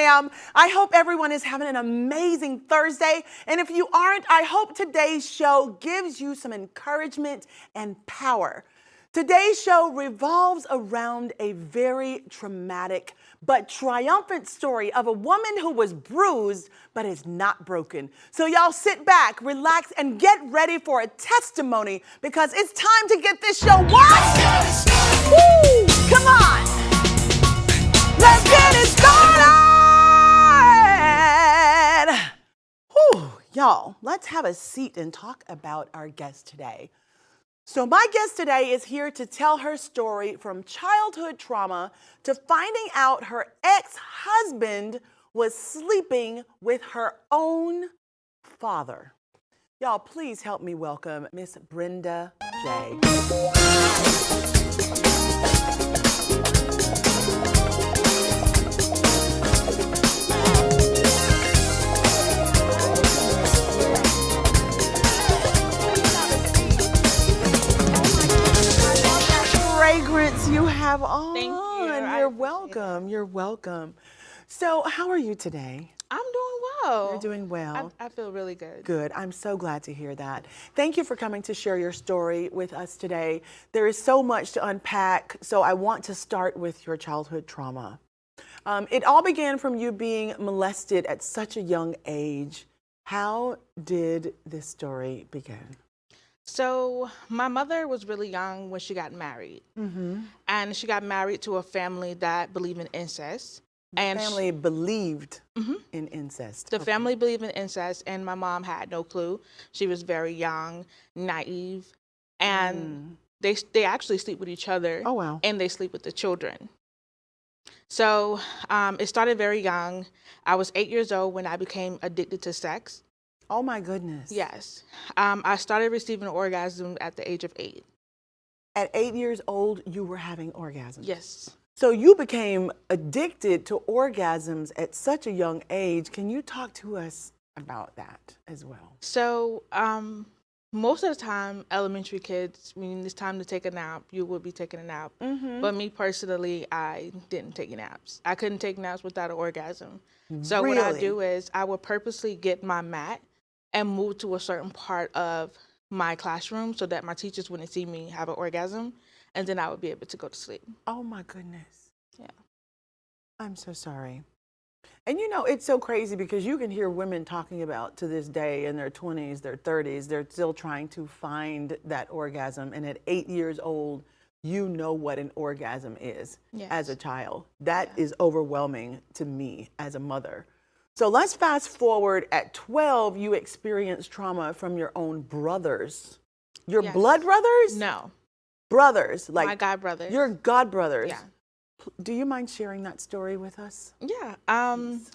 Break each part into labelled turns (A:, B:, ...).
A: fam. I hope everyone is having an amazing Thursday. And if you aren't, I hope today's show gives you some encouragement and power. Today's show revolves around a very traumatic but triumphant story of a woman who was bruised but is not broken. So y'all sit back, relax, and get ready for a testimony because it's time to get this show what? Woo! Come on! Let's get it started! Whew, y'all, let's have a seat and talk about our guest today. So my guest today is here to tell her story from childhood trauma to finding out her ex-husband was sleeping with her own father. Y'all, please help me welcome Miss Brenda J. Fragrance you have on.
B: Thank you.
A: You're welcome. You're welcome. So how are you today?
B: I'm doing well.
A: You're doing well.
B: I feel really good.
A: Good. I'm so glad to hear that. Thank you for coming to share your story with us today. There is so much to unpack, so I want to start with your childhood trauma. It all began from you being molested at such a young age. How did this story begin?
B: So my mother was really young when she got married. And she got married to a family that believed in incest.
A: And family believed in incest.
B: The family believed in incest, and my mom had no clue. She was very young, naive, and they actually sleep with each other.
A: Oh, wow.
B: And they sleep with the children. So it started very young. I was 8 years old when I became addicted to sex.
A: Oh my goodness.
B: Yes. I started receiving orgasms at the age of 8.
A: At 8 years old, you were having orgasms?
B: Yes.
A: So you became addicted to orgasms at such a young age. Can you talk to us about that as well?
B: So most of the time, elementary kids, when it's time to take a nap, you would be taking a nap. But me personally, I didn't take naps. I couldn't take naps without an orgasm. So what I do is I would purposely get my mat and move to a certain part of my classroom so that my teachers wouldn't see me have an orgasm, and then I would be able to go to sleep.
A: Oh my goodness.
B: Yeah.
A: I'm so sorry. And you know, it's so crazy because you can hear women talking about to this day in their 20s, their 30s, they're still trying to find that orgasm. And at 8 years old, you know what an orgasm is as a child. That is overwhelming to me as a mother. So let's fast forward. At 12, you experienced trauma from your own brothers. Your blood brothers?
B: No.
A: Brothers. Like
B: my god brothers.
A: Your god brothers.
B: Yeah.
A: Do you mind sharing that story with us?
B: Yeah.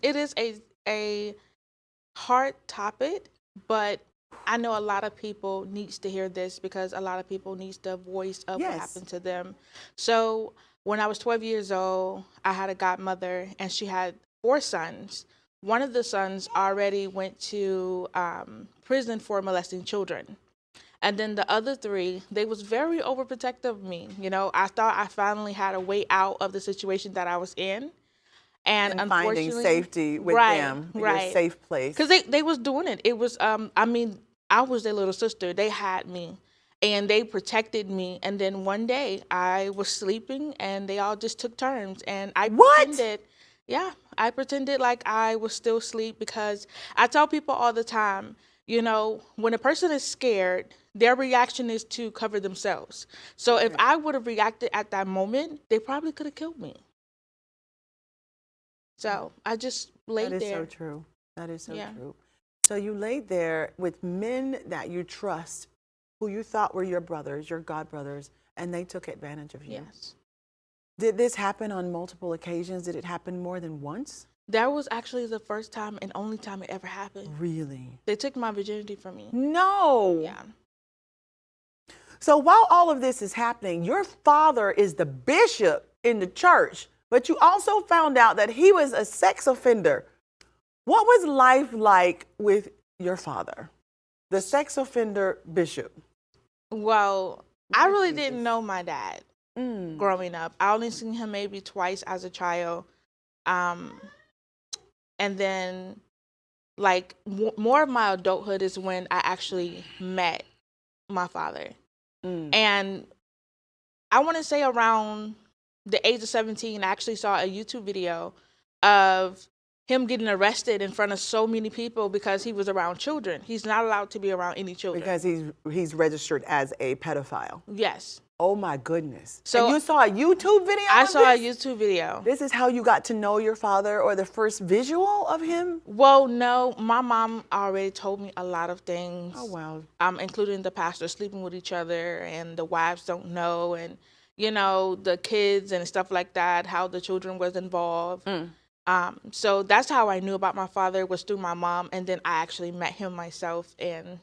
B: It is a hard topic, but I know a lot of people needs to hear this because a lot of people needs the voice of what happened to them. So when I was 12 years old, I had a godmother and she had 4 sons. One of the sons already went to prison for molesting children. And then the other 3, they was very overprotective of me. You know, I thought I finally had a way out of the situation that I was in. And
A: finding safety with them, in a safe place.
B: Because they was doing it. It was, I mean, I was their little sister. They had me and they protected me. And then one day I was sleeping and they all just took turns. And I pretended, I pretended like I was still asleep because I tell people all the time, you know, when a person is scared, their reaction is to cover themselves. So if I would have reacted at that moment, they probably could have killed me. So I just laid there.
A: That is so true. That is so true. So you laid there with men that you trust, who you thought were your brothers, your god brothers, and they took advantage of you.
B: Yes.
A: Did this happen on multiple occasions? Did it happen more than once?
B: That was actually the first time and only time it ever happened.
A: Really?
B: They took my virginity from me.
A: No.
B: Yeah.
A: So while all of this is happening, your father is the bishop in the church, but you also found out that he was a sex offender. What was life like with your father, the sex offender bishop?
B: Well, I really didn't know my dad growing up. I only seen him maybe twice as a child. And then, like, more of my adulthood is when I actually met my father. And I want to say around the age of 17, I actually saw a YouTube video of him getting arrested in front of so many people because he was around children. He's not allowed to be around any children.
A: Because he's registered as a pedophile.
B: Yes.
A: Oh my goodness.
B: So
A: and you saw a YouTube video
B: I
A: of
B: saw a
A: this?
B: YouTube video.
A: This is how you got to know your father, or the first visual of him?
B: Well, no, my mom already told me a lot of things.
A: Oh, wow.
B: Including the pastors sleeping with each other and the wives don't know, and, you know, the kids and stuff like that, how the children was involved. So that's how I knew about my father, was through my mom. And then I actually met him myself, and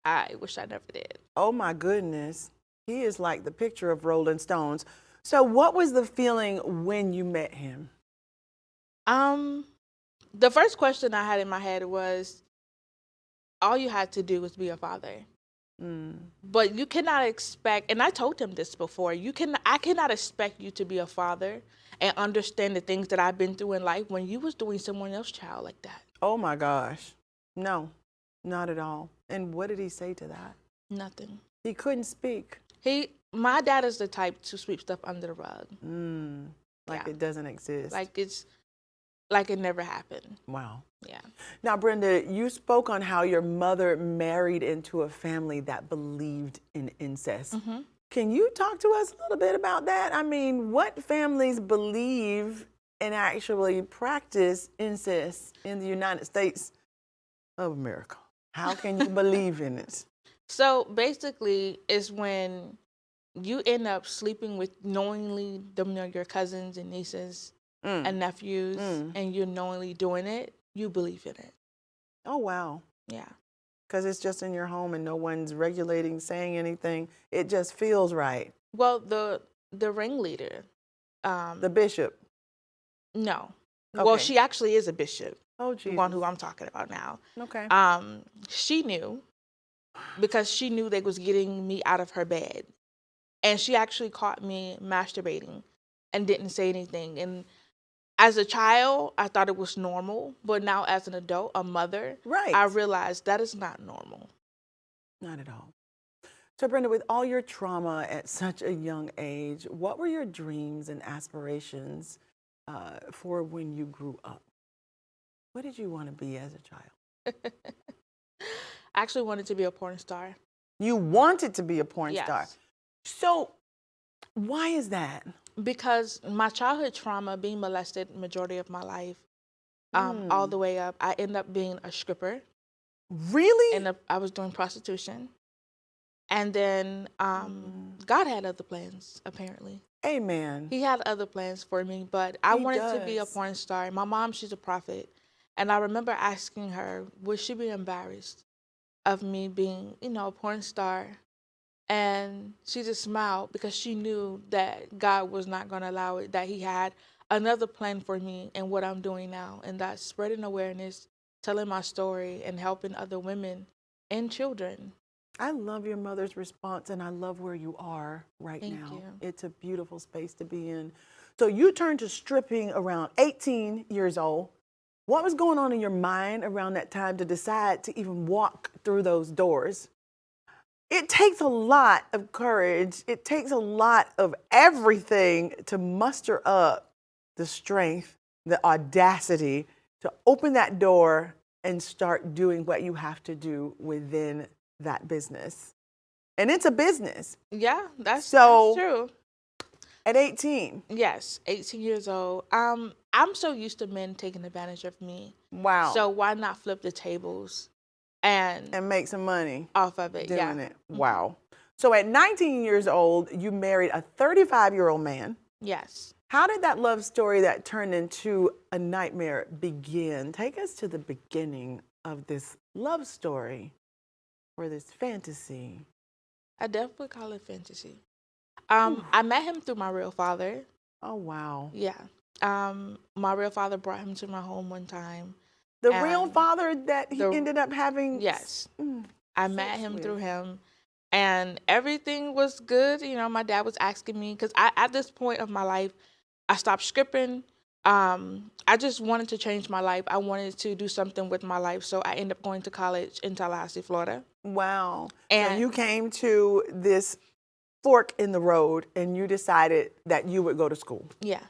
B: I wish I never did.
A: Oh my goodness. He is like the picture of Rolling Stones. So what was the feeling when you met him?
B: The first question I had in my head was, all you had to do was be a father. But you cannot expect, and I told him this before, I cannot expect you to be a father and understand the things that I've been through in life when you was doing someone else's child like that.
A: Oh my gosh. No, not at all. And what did he say to that?
B: Nothing.
A: He couldn't speak.
B: My dad is the type to sweep stuff under the rug.
A: Like it doesn't exist.
B: Like it never happened.
A: Wow.
B: Yeah.
A: Now, Brenda, you spoke on how your mother married into a family that believed in incest. Can you talk to us a little bit about that? I mean, what families believe and actually practice incest in the United States of America? How can you believe in it?
B: So basically, it's when you end up sleeping with knowingly your cousins and nieces and nephews, and you're knowingly doing it, you believe in it.
A: Oh, wow.
B: Yeah.
A: Because it's just in your home and no one's regulating, saying anything. It just feels right.
B: Well, the ringleader.
A: The bishop.
B: No.
A: Okay.
B: Well, she actually is a bishop.
A: Oh, Jesus.
B: The one who I'm talking about now.
A: Okay.
B: She knew, because she knew they was getting me out of her bed. And she actually caught me masturbating and didn't say anything. And as a child, I thought it was normal. But now as an adult, a mother,
A: Right.
B: I realized that is not normal.
A: Not at all. So, Brenda, with all your trauma at such a young age, what were your dreams and aspirations for when you grew up? What did you want to be as a child?
B: I actually wanted to be a porn star.
A: You wanted to be a porn star.
B: Yes.
A: So, why is that?
B: Because my childhood trauma, being molested majority of my life, all the way up, I ended up being a stripper.
A: Really?
B: And I was doing prostitution. And then God had other plans, apparently.
A: Amen.
B: He had other plans for me, but I wanted to be a
A: does.
B: porn star. My mom, she's a prophet. And I remember asking her, would she be embarrassed of me being, a porn star? And she just smiled, because she knew that God was not going to allow it, that he had another plan for me and what I'm doing now. And that's spreading awareness, telling my story, and helping other women and children.
A: I love your mother's response, and I love where you are right
B: Thank
A: now.
B: you.
A: It's a beautiful space to be in. So you turned to stripping around 18 years old. What was going on in your mind around that time to decide to even walk through those doors? It takes a lot of courage. It takes a lot of everything to muster up the strength, the audacity to open that door and start doing what you have to do within that business. And it's a business.
B: Yeah, that's true.
A: At 18.
B: Yes, 18 years old. I'm so used to men taking advantage of me.
A: Wow.
B: So why not flip the tables and
A: make some money
B: off of it?
A: doing it. Wow. So at 19 years old, you married a 35-year-old man.
B: Yes.
A: How did that love story that turned into a nightmare begin? Take us to the beginning of this love story, or this fantasy.
B: I definitely call it fantasy. I met him through my real father.
A: Oh, wow.
B: Yeah. My real father brought him to my home one time.
A: The real father that he ended up having?
B: Yes. I met him through him, and everything was good. My dad was asking me, because at this point of my life, I stopped stripping, I just wanted to change my life. I wanted to do something with my life. So I ended up going to college in Tallahassee, Florida.
A: Wow. So
B: And
A: you came to this fork in the road and you decided that you would go to school.
B: yeah,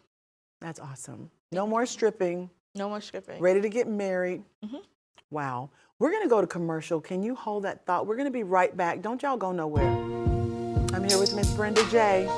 A: That's awesome. No more stripping.
B: no more stripping.
A: Ready to get married. Wow. We're going to go to commercial. Can you hold that thought? We're going to be right back. Don't y'all go nowhere. I'm here with Miss Brenda J.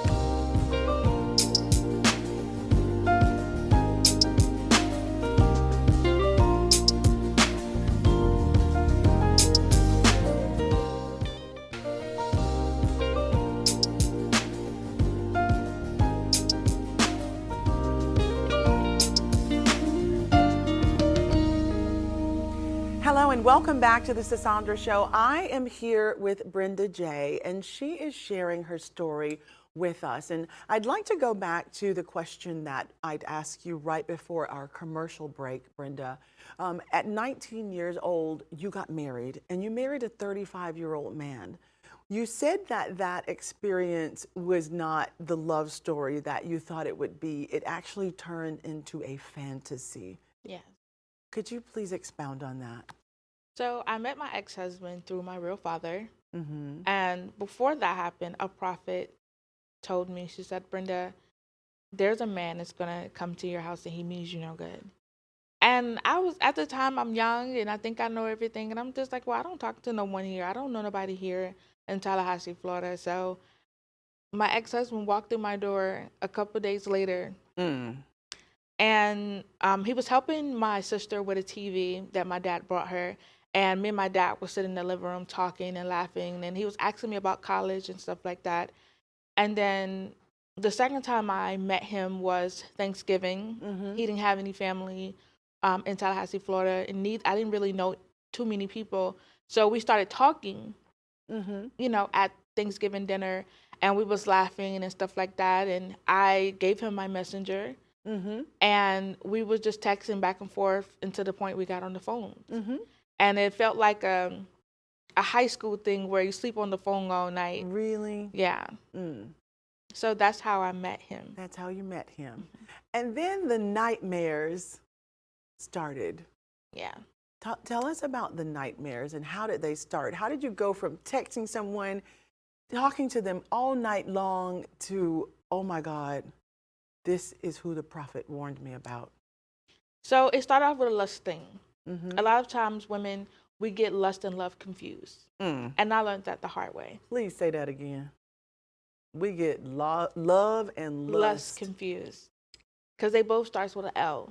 A: Hello and welcome back to the Sasandra Show. I am here with Brenda J, and she is sharing her story with us. And I'd like to go back to the question that I'd ask you right before our commercial break, Brenda. At 19 years old, you got married, and you married a 35-year-old man. You said that that experience was not the love story that you thought it would be. It actually turned into a fantasy.
B: Yeah.
A: Could you please expound on that?
B: So I met my ex-husband through my real father. And before that happened, a prophet told me, she said, Brenda, there's a man that's going to come to your house and he means you no good. And I was, at the time, I'm young and I think I know everything. And I'm just like, well, I don't talk to no one here. I don't know nobody here in Tallahassee, Florida. So my ex-husband walked through my door a couple of days later. And he was helping my sister with a TV that my dad brought her. And me and my dad were sitting in the living room talking and laughing. And he was asking me about college and stuff like that. And then the second time I met him was Thanksgiving. He didn't have any family in Tallahassee, Florida. And I didn't really know too many people. So we started talking, you know, at Thanksgiving dinner. And we was laughing and stuff like that. And I gave him my messenger. And we was just texting back and forth until the point we got on the phone. And it felt like a high school thing where you sleep on the phone all night.
A: Really?
B: Yeah. So that's how I met him.
A: That's how you met him. And then the nightmares started.
B: Yeah.
A: Tell us about the nightmares and how did they start? How did you go from texting someone, talking to them all night long to, oh my God, this is who the prophet warned me about?
B: So it started off with a lust thing. A lot of times women, we get lust and love confused. And I learned that the hard way.
A: Please say that again. We get love and
B: Lust confused. Because they both starts with an L.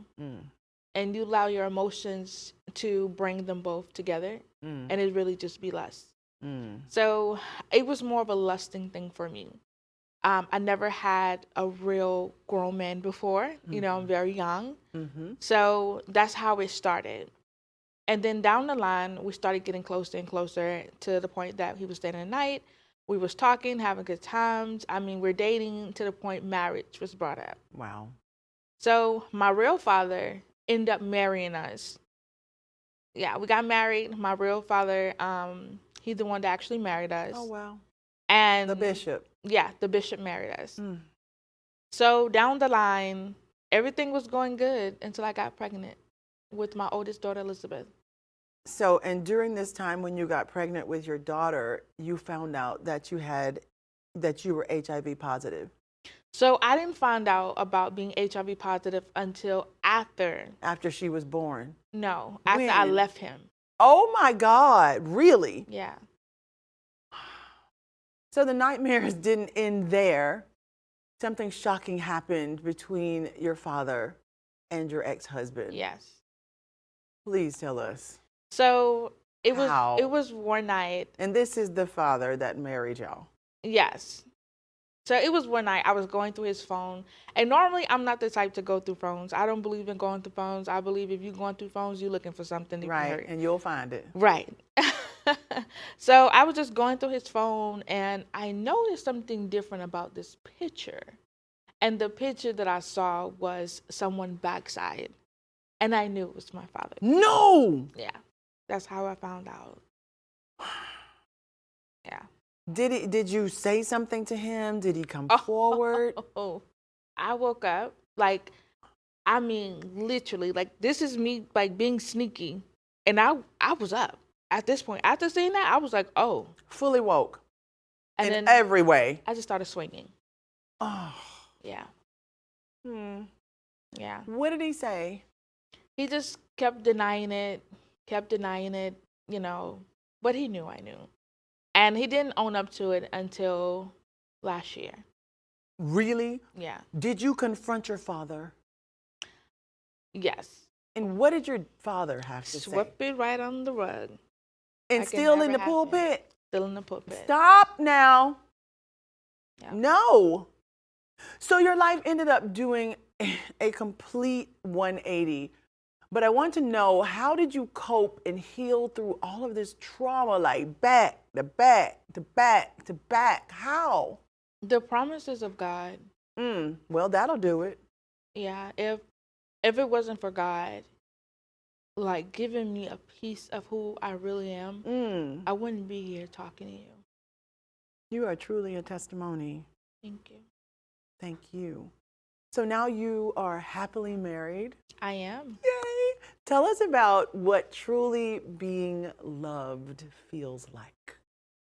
B: And you allow your emotions to bring them both together. And it really just be lust. So it was more of a lusting thing for me. I never had a real grown man before. You know, I'm very young. So that's how it started. And then down the line, we started getting closer and closer to the point that he was staying the night. We was talking, having good times. I mean, we're dating to the point marriage was brought up.
A: Wow.
B: So my real father ended up marrying us. Yeah, we got married. My real father, he's the one that actually married us.
A: Oh, wow.
B: And
A: The bishop.
B: Yeah, the bishop married us. So down the line, everything was going good until I got pregnant with my oldest daughter, Elizabeth.
A: So, and during this time when you got pregnant with your daughter, you found out that you were HIV positive.
B: So I didn't find out about being HIV positive until after.
A: After she was born?
B: No, after I left him.
A: Oh my God, really?
B: Yeah.
A: So the nightmares didn't end there. Something shocking happened between your father and your ex-husband.
B: Yes.
A: Please tell us.
B: So it
A: How?
B: was one night.
A: And this is the father that married y'all.
B: Yes. So it was one night I was going through his phone. And normally I'm not the type to go through phones. I don't believe in going through phones. I believe if you're going through phones, you're looking for something to be hurt.
A: And you'll find it.
B: Right. So I was just going through his phone and I noticed something different about this picture. And the picture that I saw was someone backside. And I knew it was my father.
A: No!
B: Yeah. That's how I found out. Yeah.
A: Did you say something to him? Did he come forward?
B: I woke up, like, I mean, literally, like, this is me, like, being sneaky. And I was up at this point. After seeing that, I was like, oh.
A: Fully woke.
B: And
A: in
B: then
A: every way.
B: I just started swinging.
A: Oh.
B: Yeah. Yeah.
A: What did he say?
B: He just kept denying it, you know, but he knew I knew. And he didn't own up to it until last year.
A: Really?
B: Yeah.
A: Did you confront your father?
B: Yes.
A: And what did your father have to say?
B: Swept it right on the rug.
A: And still in the pulpit?
B: Still in the pulpit.
A: Stop now.
B: Yeah.
A: No. So your life ended up doing a complete 180. But I want to know, how did you cope and heal through all of this trauma, like back to back to back to back? How?
B: The promises of God.
A: Well, that'll do it.
B: Yeah. If it wasn't for God, like, giving me a piece of who I really am, I wouldn't be here talking to you.
A: You are truly a testimony.
B: Thank you.
A: Thank you. So now you are happily married.
B: I am.
A: Yay! Tell us about what truly being loved feels like.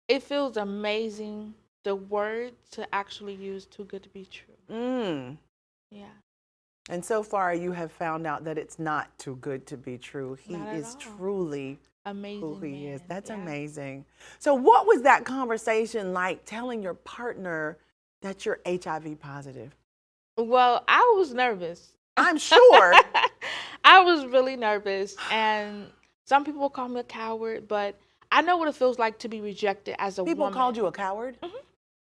B: It feels amazing. The word to actually use, too good to be true. Yeah.
A: And so far you have found out that it's not too good to be true. He is truly
B: amazing
A: who he
B: man.
A: is. That's
B: Yeah.
A: amazing. So what was that conversation like, telling your partner that you're HIV positive?
B: Well, I was nervous.
A: I'm sure.
B: I was really nervous. And some people call me a coward, but I know what it feels like to be rejected as a woman.
A: People called you a coward?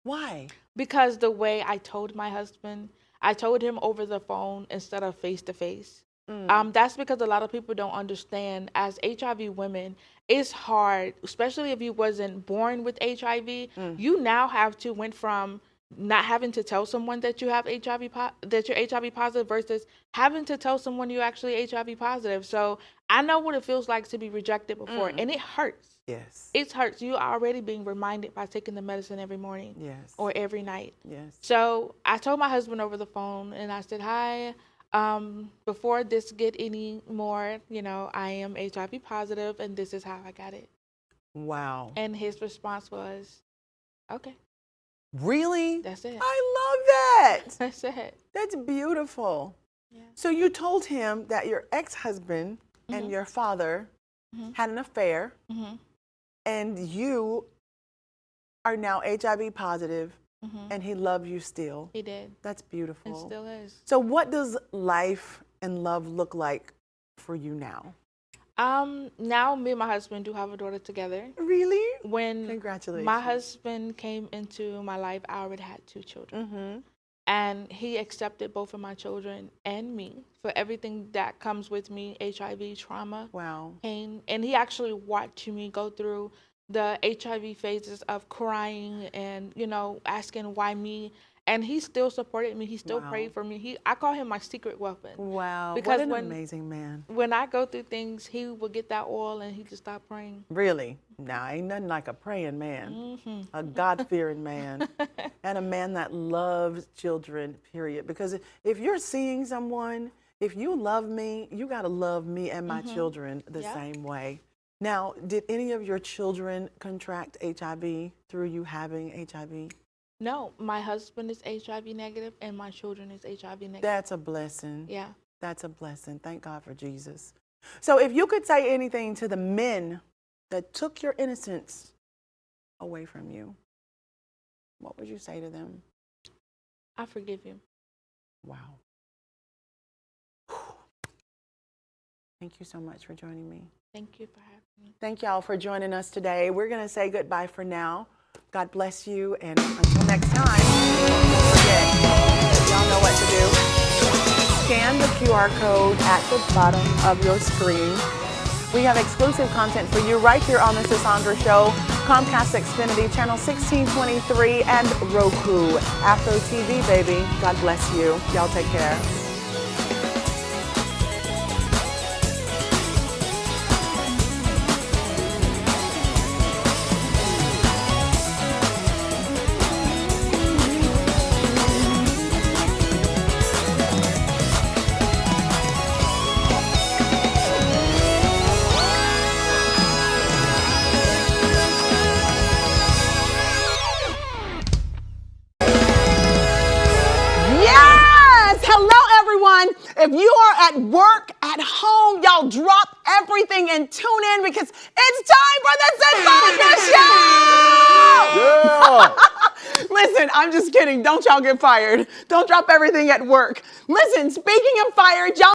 A: Why?
B: Because the way I told my husband, I told him over the phone instead of face to face. That's because a lot of people don't understand, as HIV women, it's hard, especially if you wasn't born with HIV. You now went from not having to tell someone that you have that you're HIV positive versus having to tell someone you're actually HIV positive. So I know what it feels like to be rejected before, and it hurts.
A: Yes.
B: It hurts. You're already being reminded by taking the medicine every morning.
A: Yes.
B: Or every night.
A: Yes.
B: So I told my husband over the phone, and I said, hi, before this get any more, I am HIV positive, and this is how I got it.
A: Wow.
B: And his response was, okay.
A: Really?
B: That's it.
A: I love that.
B: That's it.
A: That's beautiful.
B: Yeah.
A: So you told him that your ex-husband and your father had an affair, and you are now HIV positive, and he loved you still.
B: He did.
A: That's beautiful.
B: And still is.
A: So what does life and love look like for you now?
B: Now me and my husband do have a daughter together.
A: Really?
B: When
A: Congratulations.
B: my husband came into my life, I already had 2 children. And he accepted both of my children and me for everything that comes with me, HIV, trauma, pain. And he actually watched me go through the HIV phases of crying and, asking why me. And he still supported me. He still prayed for me. I call him my secret weapon.
A: Wow,
B: because
A: what an amazing man.
B: When I go through things, he would get that oil and he just stop praying.
A: Really? Nah, ain't nothing like a praying man, a God-fearing man, and a man that loves children, period. Because if you're seeing someone, if you love me, you got to love me and my children the same way. Now, did any of your children contract HIV through you having HIV?
B: No, my husband is HIV negative and my children is HIV negative.
A: That's a blessing.
B: Yeah.
A: That's a blessing. Thank God for Jesus. So if you could say anything to the men that took your innocence away from you, what would you say to them?
B: I forgive you.
A: Wow. Thank you so much for joining me.
B: Thank you for having me.
A: Thank y'all for joining us today. We're going to say goodbye for now. God bless you, and until next time, don't forget, y'all know what to do. Scan the QR code at the bottom of your screen. We have exclusive content for you right here on The Sisandra Show, Comcast Xfinity, Channel 1623, and Roku. Afro TV, baby. God bless you. Y'all take care. work, at home, y'all drop everything and tune in because it's time for the Cisanda Show!
C: Yeah.
A: Listen, I'm just kidding. Don't y'all get fired. Don't drop everything at work. Listen, speaking of fired, y'all